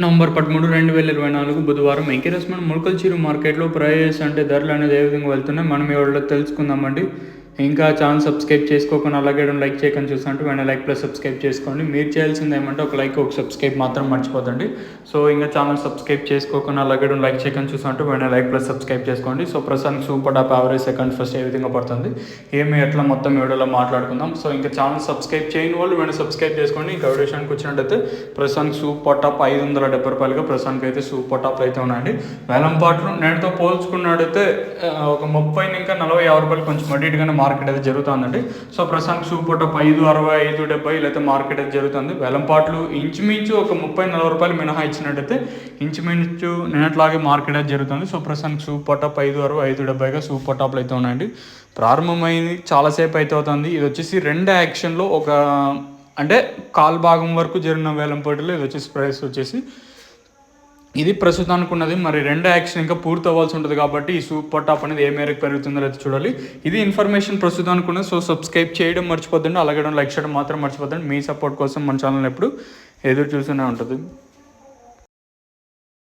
November 13, 2024 బుధవారం ఎంకేరస్మెంట్ మొలకల్చీరు మార్కెట్లో price అంటే ధరలు అనేది ఏ విధంగా వెళ్తున్నాయి మనం ఎవరిలో తెలుసుకుందామండి. ఇంకా ఛానల్ సబ్స్క్రైబ్ చేసుకోకుండా అలాగే లైక్ చేయకుండా చూస్తుంటే వెంటనే లైక్ ప్లస్ సబ్స్క్రైబ్ చేసుకోండి. మీరు చేయాల్సింది ఏమంటే ఒక లైక్ ఒక సబ్స్క్రైబ్ మాత్రం మర్చిపోదండి. సో ఇంకా ఛానల్ సబ్స్క్రైబ్ చేసుకోకుండా అలాగే లైక్ చేయకుండా చూస్తుంటే వెంటనే లైక్ ప్లస్ సబ్స్క్రైబ్ చేసుకోండి. సో ప్రస్తుతానికి super top average second first ఏ విధంగా పడుతుంది ఏమి ఎట్లా మొత్తం వీడియోలో మాట్లాడుకుందాం. సో ఇంకా ఛానల్ సబ్స్క్రైబ్ చేయని వాళ్ళు వెంటనే సబ్స్క్రైబ్ చేసుకోండి. ఇంకా విషయానికి వచ్చినట్టయితే ప్రస్తుతానికి సూపర్ టాప్ ₹570 ప్రస్తుతానికి అయితే సూపర్ టాప్ అయితే ఉన్నాయండి. వేలంపాట్లు నేటితో పోల్చుకున్నట్టయితే ఒక 30 ఇంకా 40-50 రూపాయలు కొంచెం మడిగానే మార్కెట్ అయితే జరుగుతుందండి. సో ప్రస్తుతానికి సూపర్ టాప్ 560, 570 ఇలా అయితే మార్కెట్ అయితే జరుగుతుంది. వేలంపాట్లు ఇంచుమించు ఒక 30-40 రూపాయలు మినహా ఇచ్చినట్టయితే ఇంచుమించు నిన్నట్లాగే మార్కెట్ అయితే జరుగుతుంది. సో ప్రస్తుతానికి సూపర్ టాప్ 560, 570గా సూపర్ టాప్లు అయితే ఉన్నాయండి. ప్రారంభమైంది చాలాసేపు అయితే అవుతుంది. ఇది వచ్చేసి 2 యాక్షన్లో ఒక అంటే కాల్ భాగం వరకు జరిగిన వేలంపాటలో ఇది వచ్చేసి ప్రైస్ వచ్చేసి ఇది ప్రస్తుతానికి ఉన్నది. మరి 2 యాక్షన్ ఇంకా పూర్తి అవ్వాల్సి ఉంటుంది కాబట్టి ఈ సూపర్ టాప్ అనేది ఏ మేరకు పెరుగుతుందో అయితే చూడాలి. ఇది ఇన్ఫర్మేషన్ ప్రస్తుతానికి ఉన్నది. సో సబ్స్క్రైబ్ చేయడం మర్చిపోద్దండి, అలాగే లైక్ చేయడం మాత్రం మర్చిపోద్దండి. మీ సపోర్ట్ కోసం మన ఛానల్ ఎప్పుడు ఎదురు చూస్తూనే ఉంటుంది.